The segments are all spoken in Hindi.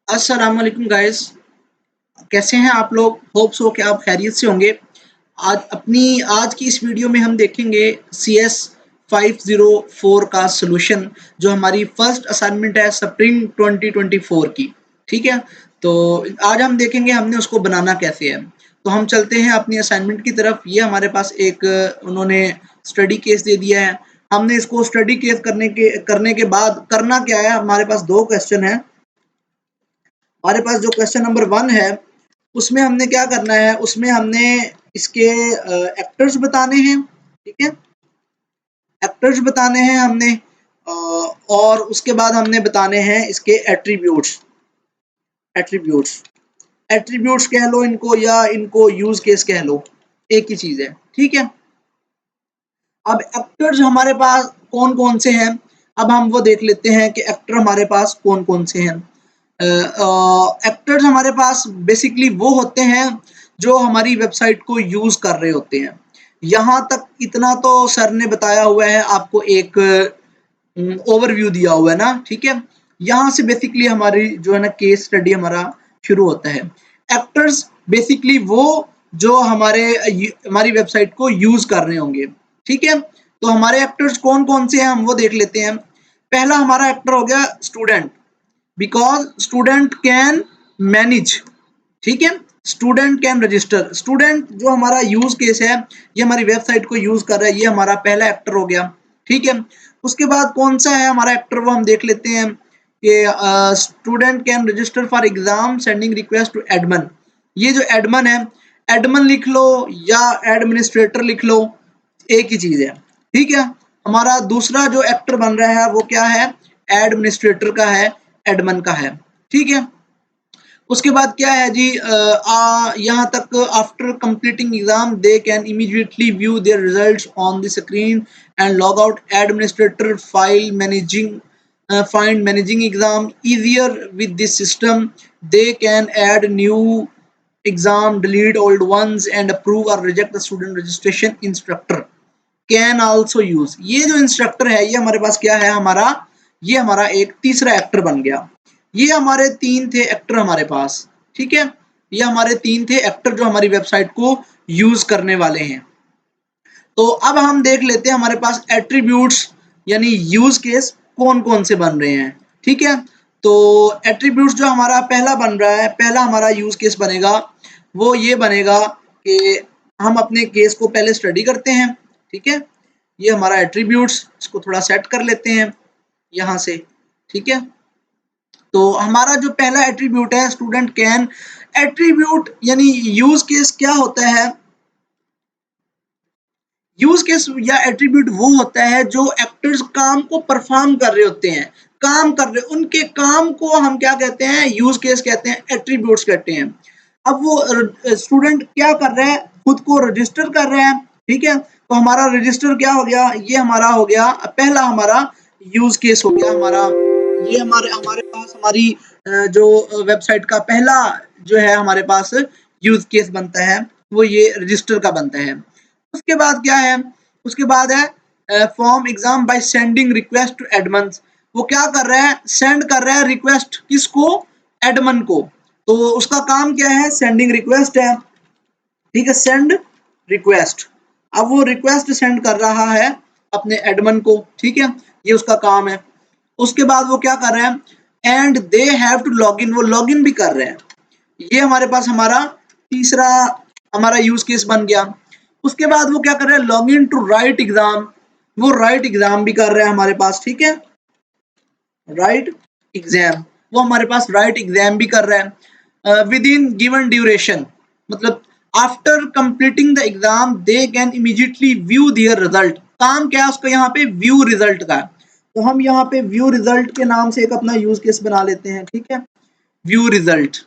अस्सलाम वालेकुम गाइस। कैसे हैं आप लोग? होप सो कि आप खैरियत से होंगे। आज की इस वीडियो में हम देखेंगे CS 504 का सॉल्यूशन, जो हमारी फर्स्ट असाइनमेंट है स्प्रिंग 2024 की। ठीक है, तो आज हम देखेंगे हमने उसको बनाना कैसे है। तो हम चलते हैं अपनी असाइनमेंट की तरफ। ये हमारे पास एक उन्होंने स्टडी केस दे दिया है। हमने इसको स्टडी केस करने के बाद करना क्या है, हमारे पास दो क्वेश्चन है। हमारे पास जो क्वेश्चन नंबर 1 है, उसमें हमने क्या करना है, उसमें हमने इसके एक्टर्स बताने हैं। ठीक है, एक्टर्स बताने हैं हमने, और उसके बाद हमने बताने हैं इसके एट्रीब्यूट्स। एट्रीब्यूट्स एट्रीब्यूट्स कह लो इनको, या इनको यूज केस कह लो, एक ही चीज है। ठीक है, अब एक्टर्स हमारे पास कौन कौन से हैं, अब हम वो देख लेते हैं कि एक्टर हमारे पास कौन कौन से हैं। एक्टर्स हमारे पास बेसिकली वो होते हैं जो हमारी वेबसाइट को यूज कर रहे होते हैं। यहाँ तक इतना तो सर ने बताया हुआ है, आपको एक ओवरव्यू दिया हुआ है ना। ठीक है, यहाँ से बेसिकली हमारी जो है ना केस स्टडी हमारा शुरू होता है। एक्टर्स बेसिकली वो जो हमारी वेबसाइट को यूज कर रहे होंगे। ठीक है, तो हमारे एक्टर्स कौन कौन से हैं हम वो देख लेते हैं। पहला हमारा एक्टर हो गया student, because student can manage. ठीक है, स्टूडेंट कैन रजिस्टर। स्टूडेंट जो हमारा यूज केस है, ये हमारी वेबसाइट को यूज कर रहा है, ये हमारा पहला एक्टर हो गया। ठीक है, उसके बाद कौन सा है हमारा एक्टर, वो हम देख लेते हैं कि student can register for exam sending request to admin. ये जो एडमिन है, एडमिन लिख लो या एडमिनिस्ट्रेटर लिख लो, एक ही चीज है। ठीक है, हमारा दूसरा जो एक्टर बन रहा है वो क्या है, एडमिनिस्ट्रेटर का है, एडमिन का है। ठीक है, उसके बाद क्या है जी, यहाँ तक after completing exam they can immediately view their results on the screen and log out. Administrator file managing find managing exam easier with this system. They can add new exam, delete old ones, and approve or reject the student registration. Instructor can also use। ये जो इंस्ट्रक्टर है, ये हमारे पास क्या है, ये हमारा एक तीसरा एक्टर बन गया। ये हमारे तीन थे एक्टर हमारे पास। ठीक है, ये हमारे तीन थे एक्टर जो हमारी वेबसाइट को यूज करने वाले हैं। तो अब हम देख लेते हैं हमारे पास एट्रीब्यूट्स यानी यूज केस कौन कौन से बन रहे हैं। ठीक है, तो एट्रीब्यूट्स जो हमारा पहला बन रहा है, पहला हमारा यूज केस बनेगा, वो ये बनेगा कि हम अपने केस को पहले स्टडी करते हैं। ठीक है, ये हमारा एट्रीब्यूट्स, इसको थोड़ा सेट कर लेते हैं यहाँ से। ठीक है, तो हमारा जो पहला एट्रीब्यूट है स्टूडेंट कैन। एट्रीब्यूट यानी यूज केस क्या होता है, यूज केस या एट्रीब्यूट वो होता है जो एक्टर्स काम को परफॉर्म कर रहे होते हैं, काम कर रहे, उनके काम को हम क्या कहते हैं, यूज केस कहते हैं, एट्रीब्यूट्स कहते हैं। अब वो स्टूडेंट क्या कर रहा है, खुद को रजिस्टर कर रहा है। ठीक है, तो हमारा रजिस्टर क्या हो गया, ये हमारा हो गया पहला हमारा यूज केस हो गया हमारा। ये हमारे हमारे पास हमारी जो वेबसाइट का पहला जो है हमारे पास यूज केस बनता है, वो ये रजिस्टर का बनता है। उसके बाद क्या है, उसके बाद है form exam by sending request to admin. वो क्या कर रहा है, सेंड कर रहा है रिक्वेस्ट, किसको, एडमिन को। तो उसका काम क्या है, सेंडिंग रिक्वेस्ट है। ठीक है, सेंड रिक्वेस्ट। अब वो रिक्वेस्ट सेंड कर रहा है अपने एडमिन को। ठीक है, ये उसका काम है। उसके बाद वो क्या कर रहे हैं, and they have to log in, वो लॉग इन भी कर रहे हैं। ये हमारे पास हमारा तीसरा हमारा यूज केस बन गया। उसके बाद वो क्या कर रहे हैं, log in to write exam, वो राइट एग्जाम भी कर रहे हैं हमारे पास। ठीक है, राइट एग्जाम, वो हमारे पास राइट एग्जाम भी कर रहा है विद इन गिवन ड्यूरेशन। मतलब after completing the exam they can immediately view there result. काम क्या है उसका यहाँ पे, व्यू रिजल्ट का। तो हम यहाँ पे व्यू रिजल्ट के नाम से एक अपना यूज केस बना लेते हैं। ठीक है, व्यू रिजल्ट।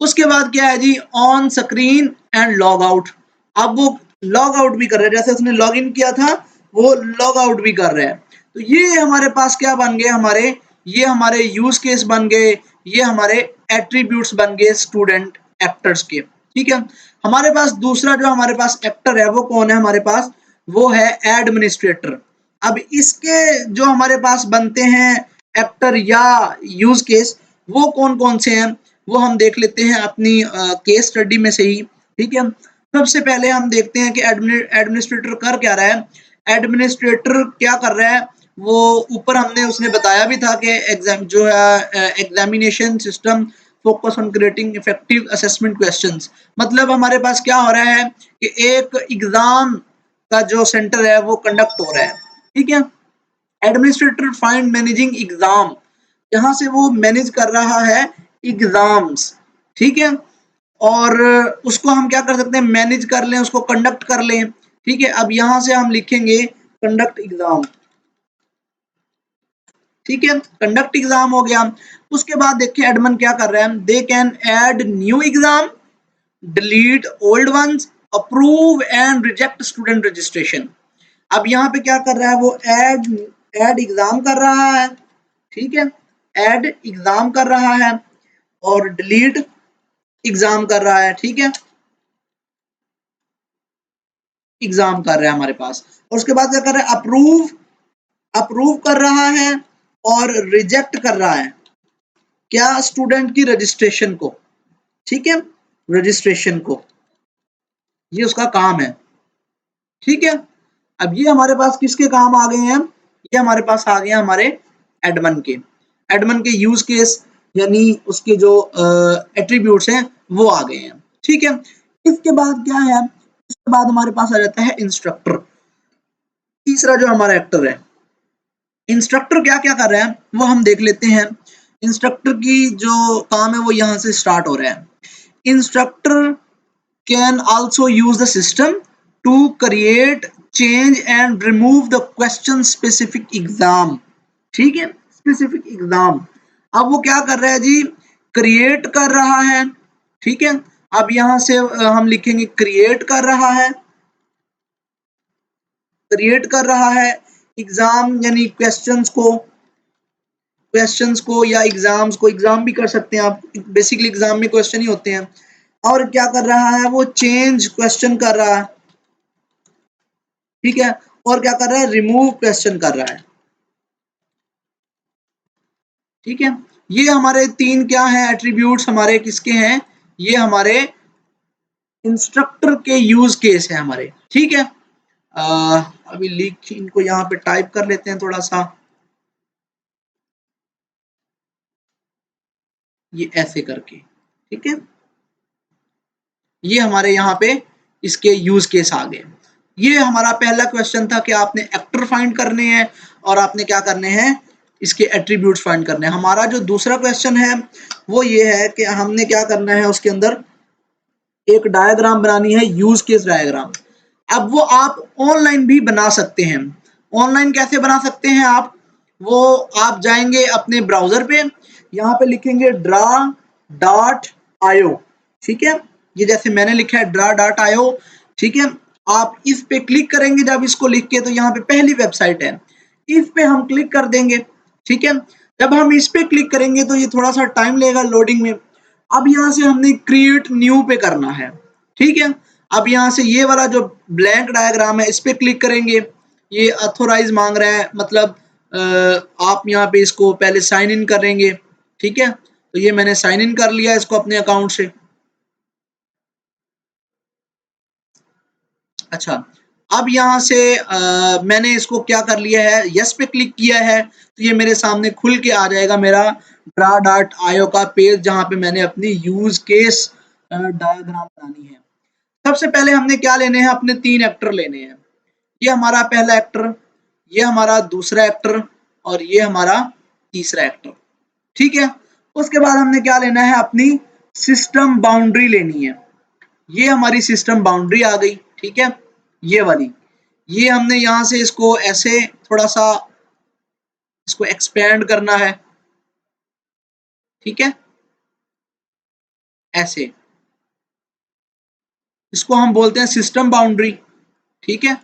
उसके बाद क्या है जी, on screen and log out. अब वो लॉग आउट भी कर रहा है, जैसे उसने लॉग इन किया था वो लॉग आउट भी कर रहा है। तो ये हमारे पास क्या बन गए, ये हमारे यूज केस बन गए, ये हमारे एट्रीब्यूट्स बन गए स्टूडेंट एक्टर्स के। ठीक है, हमारे पास दूसरा जो हमारे पास एक्टर है वो कौन है हमारे पास, वो है एडमिनिस्ट्रेटर। अब इसके जो हमारे पास बनते हैं एक्टर या यूज केस, वो कौन कौन से हैं वो हम देख लेते हैं अपनी केस स्टडी में से ही, ठीक है। सबसे पहले हम देखते हैं कि एडमिनिस्ट्रेटर कर क्या रहा है। एडमिनिस्ट्रेटर क्या कर रहा है, वो ऊपर हमने उसने बताया भी था कि एग्जाम जो है examination system focus on creating effective assessment questions. मतलब हमारे पास क्या हो रहा है कि एक एग्जाम का जो सेंटर है वो कंडक्ट हो रहा है, ठीक है। एडमिनिस्ट्रेटर फाइंड मैनेजिंग एग्जाम, यहाँ से वो मैनेज कर रहा है एग्जाम्स, ठीक है। और उसको हम क्या कर सकते हैं, मैनेज कर लें, उसको कंडक्ट कर लें, ठीक है। अब यहाँ से हम लिखेंगे कंडक्ट एग्जाम, ठीक है, कंडक्ट एग्जाम हो गया। उसके बाद देखिए एडमन क्या कर रहा है, they can add new exam, delete old ones, approve and reject student registration. अब यहाँ पे क्या कर रहा है, वो ऐड एग्जाम कर रहा है, ठीक है, ऐड एग्जाम कर रहा है और डिलीट एग्जाम कर रहा है, ठीक है, एग्जाम कर रहा है हमारे पास। और उसके बाद क्या कर रहा है, अप्रूव कर रहा है और रिजेक्ट कर रहा है क्या, स्टूडेंट की रजिस्ट्रेशन को, ठीक है, रजिस्ट्रेशन को, ये उसका काम है, ठीक है। अब ये हमारे पास किसके काम आ गए हैं, ये हमारे पास आ गए हमारे एडमन के यूज केस, यानी उसके जो एट्रीब्यूट्स हैं वो आ गए हैं, ठीक है। इसके बाद क्या है, इसके बाद हमारे पास आ जाता है इंस्ट्रक्टर, तीसरा जो हमारा एक्टर है। इंस्ट्रक्टर क्या क्या कर रहा है वो हम देख लेते हैं। इंस्ट्रक्टर की जो काम है वो यहाँ से स्टार्ट हो रहा है। Instructor can also use the system to create, change and remove the question specific exam, ठीक है, स्पेसिफिक एग्जाम। अब वो क्या कर रहा है जी, क्रिएट कर रहा है, ठीक है। अब यहां से हम लिखेंगे क्रिएट कर रहा है, क्रिएट कर रहा है एग्जाम, यानी क्वेश्चंस को या एग्जाम्स को, एग्जाम भी कर सकते हैं आप, बेसिकली एग्जाम में क्वेश्चन ही होते हैं। और क्या कर रहा है, वो चेंज क्वेश्चन कर रहा है, ठीक है, और क्या कर रहा है, रिमूव क्वेश्चन कर रहा है, ठीक है। ये हमारे तीन क्या हैं, एट्रीब्यूट्स हमारे किसके हैं, ये हमारे इंस्ट्रक्टर के यूज केस है हमारे, ठीक है। अभी लिख इनको यहाँ पे टाइप कर लेते हैं थोड़ा सा, ये ऐसे करके, ठीक है। ये हमारे यहाँ पे इसके यूज केस आ गए। ये हमारा पहला क्वेश्चन था कि आपने एक्टर फाइंड करने हैं और आपने क्या करने हैं, इसके एट्रीब्यूट्स फाइंड करने हैं। हमारा जो दूसरा क्वेश्चन है वो ये है कि हमने क्या करना है, उसके अंदर एक डायग्राम बनानी है, यूज केस डायग्राम। अब वो आप ऑनलाइन भी बना सकते हैं। ऑनलाइन कैसे बना सकते हैं आप, वो आप जाएंगे अपने ब्राउजर पे, यहाँ पे लिखेंगे draw.io, ठीक है, ये जैसे मैंने लिखा है draw.io, ठीक है। आप इस पे क्लिक करेंगे जब इसको लिख के, तो यहाँ पे पहली वेबसाइट है, इस पे हम क्लिक कर देंगे, ठीक है। जब हम इस पे क्लिक करेंगे तो ये थोड़ा सा टाइम लेगा लोडिंग में। अब यहाँ से हमने क्रिएट न्यू पे करना है, ठीक है। अब यहाँ से ये वाला जो ब्लैंक डायग्राम है इस पे क्लिक करेंगे, ये ऑथोराइज मांग रहा है, मतलब आप यहाँ पे इसको पहले साइन इन करेंगे, ठीक है। तो ये मैंने साइन इन कर लिया इसको अपने अकाउंट से। अच्छा, अब यहाँ से मैंने इसको क्या कर लिया है, यस पे क्लिक किया है, तो ये मेरे सामने खुल के आ जाएगा मेरा draw.io का पेज, जहाँ पे मैंने अपनी यूज केस डायग्राम बनानी है। सबसे पहले हमने क्या लेने हैं, अपने तीन एक्टर लेने हैं। ये हमारा पहला एक्टर, ये हमारा दूसरा एक्टर और ये हमारा तीसरा एक्टर, ठीक है। उसके बाद हमने क्या लेना है, अपनी सिस्टम बाउंड्री लेनी है। ये हमारी सिस्टम बाउंड्री आ गई, ठीक है, ये वाली। ये हमने यहाँ से इसको ऐसे थोड़ा सा इसको एक्सपेंड करना है, ठीक है, ऐसे, इसको हम बोलते हैं सिस्टम बाउंड्री, ठीक है।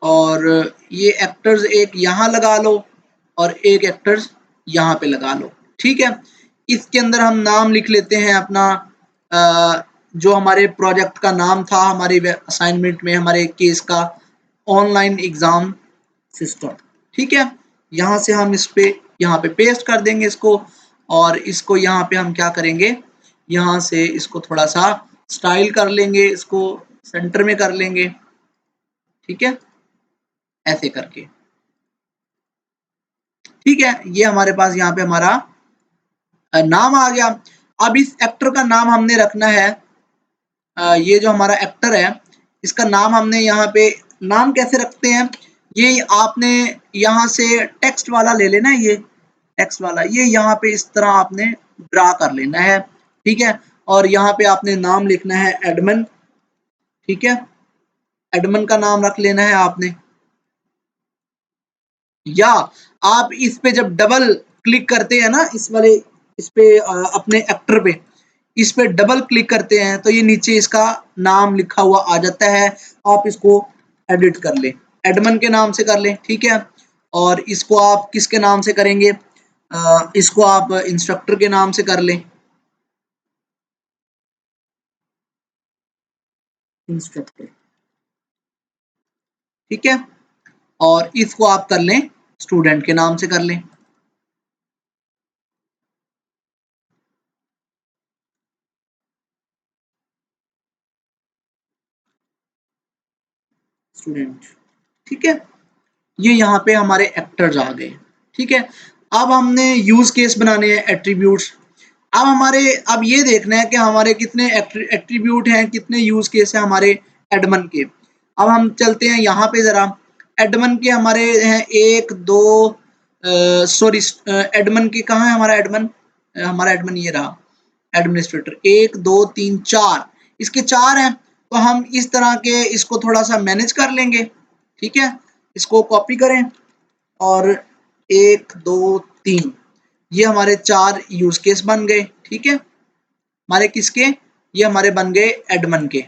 और ये एक्टर्स एक यहाँ लगा लो और एक एक्टर्स यहाँ पे लगा लो, ठीक है। इसके अंदर हम नाम लिख लेते हैं अपना, जो हमारे प्रोजेक्ट का नाम था हमारे असाइनमेंट में, हमारे केस का, ऑनलाइन एग्जाम सिस्टम, ठीक है। यहाँ से हम इस पे यहाँ पे पेस्ट कर देंगे इसको, और इसको यहाँ पे हम क्या करेंगे, यहाँ से इसको थोड़ा सा स्टाइल कर लेंगे, इसको सेंटर में कर लेंगे, ठीक है, ऐसे करके। ठीक है, ये हमारे पास यहाँ पे हमारा नाम आ गया। अब इस एक्टर का नाम हमने रखना है, ये जो हमारा एक्टर है इसका नाम हमने यहाँ पे, नाम कैसे रखते हैं, ये आपने यहाँ से टेक्स्ट वाला ले लेना है, ये टेक्स्ट वाला, ये यहाँ पे इस तरह आपने ड्रा कर लेना है, ठीक है। और यहाँ पे आपने नाम लिखना है एडमन, ठीक है, एडमन का नाम रख लेना है आपने। या आप इस पे जब डबल क्लिक करते हैं ना, इस वाले, इस पे अपने एक्टर पे, इस पे डबल क्लिक करते हैं तो ये नीचे इसका नाम लिखा हुआ आ जाता है, आप इसको एडिट कर ले, एडमन के नाम से कर ले, ठीक है। और इसको आप किसके नाम से करेंगे, इसको आप इंस्ट्रक्टर के नाम से कर लें, इंस्ट्रक्टर, ठीक है। और इसको आप कर लें स्टूडेंट के नाम से कर लें, स्टूडेंट, ठीक है। ये यहाँ पे हमारे एक्टर्स आ गए, ठीक है। अब हमने यूज केस बनाने हैं, एट्रीब्यूट्स। अब हमारे, अब ये देखना है कि हमारे कितने एट्रीब्यूट हैं, कितने यूज केस हैं हमारे एडमन के। अब हम चलते हैं यहाँ पे जरा, एडमन के हमारे हैं 1 2, सॉरी, एडमन के कहाँ है हमारा एडमन, हमारा एडमन ये रहा, एडमिनिस्ट्रेटर 1 2 3 4, इसके 4 हैं, तो हम इस तरह के इसको थोड़ा सा मैनेज कर लेंगे, ठीक है। इसको कॉपी करें और 1 2 3, ये हमारे 4 यूज केस बन गए, ठीक है, हमारे किसके, ये हमारे बन गए एडमन के,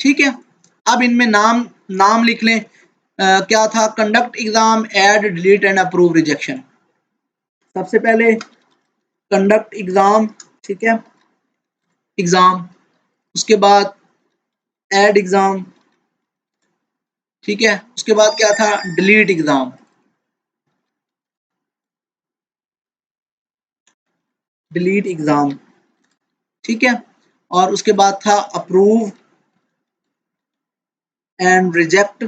ठीक है। अब इनमें नाम, नाम लिख लें, क्या था, conduct exam, add, delete and approve rejection. सबसे पहले कंडक्ट एग्जाम, ठीक है, एग्जाम, उसके बाद ऐड एग्जाम, ठीक है, उसके बाद क्या था, डिलीट एग्जाम, डिलीट एग्जाम, ठीक है। और उसके बाद था approve and reject,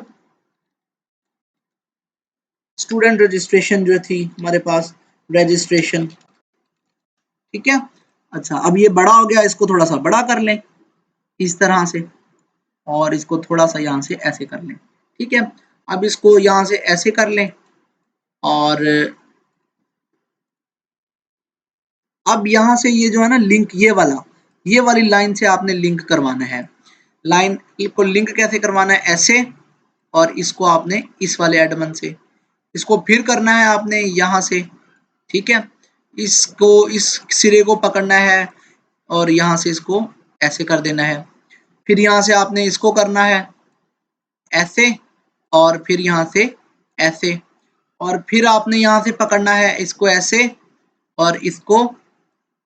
student registration जो थी हमारे पास, रजिस्ट्रेशन, ठीक है। अच्छा, अब ये बड़ा हो गया, इसको थोड़ा सा बड़ा कर लें इस तरह से, और इसको थोड़ा सा यहाँ से ऐसे कर लें, ठीक है। अब इसको यहाँ से ऐसे कर लें, और अब यहाँ से ये जो है ना लिंक, ये वाली लाइन से आपने लिंक करवाना है, लाइन को लिंक कैसे करवाना है, ऐसे, और इसको आपने इस वाले एडमन से, इसको फिर करना है आपने यहाँ से, ठीक है, इसको इस सिरे को पकड़ना है और यहाँ से इसको ऐसे कर देना है, फिर यहाँ से आपने इसको करना है ऐसे, और फिर यहाँ से ऐसे, और फिर आपने यहाँ से पकड़ना है इसको ऐसे और इसको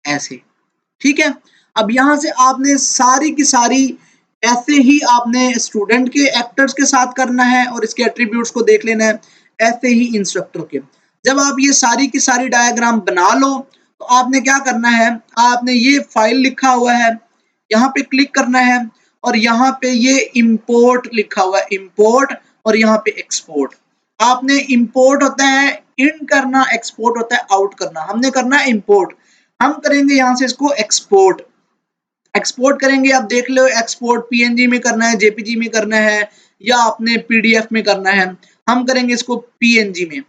ऐसे, ठीक है। अब यहाँ से आपने सारी की सारी ऐसे ही आपने स्टूडेंट के एक्टर्स के साथ करना है और इसके एट्रीब्यूट्स को देख लेना है, ऐसे ही इंस्ट्रक्टर के। जब आप ये सारी की सारी डायग्राम बना लो तो आपने क्या करना है, आपने ये फाइल लिखा हुआ है, यहाँ पे क्लिक करना है और यहाँ पे ये इंपोर्ट लिखा हुआ है, इंपोर्ट, और यहाँ पे एक्सपोर्ट। आपने इंपोर्ट होता है इन करना, एक्सपोर्ट होता है आउट करना, हमने करना है इंपोर्ट। हम करेंगे यहाँ से इसको एक्सपोर्ट, एक्सपोर्ट करेंगे, आप देख लो एक्सपोर्ट पीएनजी में करना है, जेपीजी में करना है, या आपने पीडीएफ में करना है। हम करेंगे इसको पीएनजी में,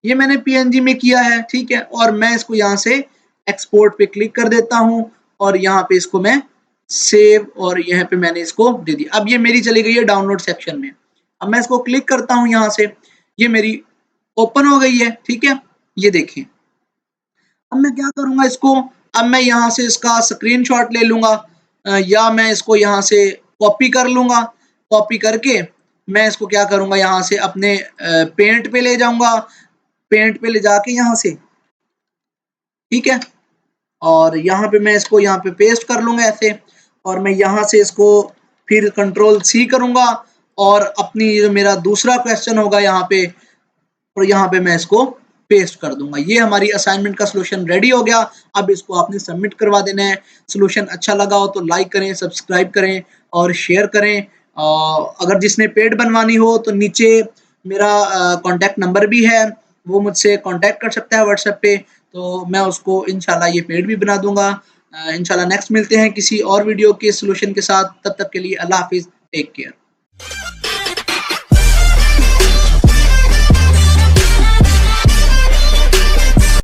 ये मैंने पीएनजी में किया है, ठीक है। और मैं इसको यहाँ से एक्सपोर्ट पे क्लिक कर देता हूँ और यहाँ पे इसको मैं सेव, और यहाँ पे मैंने इसको दे दिया। अब ये मेरी चली गई है डाउनलोड सेक्शन में। अब मैं इसको क्लिक करता हूँ यहाँ से, ये मेरी ओपन हो गई है, ठीक है, ये देखें। अब मैं क्या करूंगा इसको, अब मैं यहाँ से इसका स्क्रीनशॉट ले लूंगा, या मैं इसको यहाँ से कॉपी कर लूंगा, कॉपी करके मैं इसको क्या करूंगा, यहाँ से अपने पेंट पे ले जाऊंगा, पेंट पे ले जाके यहाँ से, ठीक है, और यहाँ पे मैं इसको यहाँ पे पेस्ट कर लूंगा ऐसे, और मैं यहाँ से इसको फिर कंट्रोल सी करूंगा और अपनी जो मेरा दूसरा क्वेश्चन होगा यहाँ पे, और यहाँ पे मैं इसको पेस्ट कर दूंगा। ये हमारी असाइनमेंट का सॉल्यूशन रेडी हो गया। अब इसको आपने सबमिट करवा देना है। सॉल्यूशन अच्छा लगा हो तो लाइक करें, सब्सक्राइब करें और शेयर करें। अगर जिसने पेड बनवानी हो तो नीचे मेरा कॉन्टैक्ट नंबर भी है, वो मुझसे कॉन्टैक्ट कर सकता है व्हाट्सएप पे, तो मैं उसको इंशाल्लाह ये पेड भी बना दूंगा। इंशाल्लाह नेक्स्ट मिलते हैं किसी और वीडियो के सॉल्यूशन के साथ। तब तक के लिए अल्लाह हाफिज़, टेक केयर।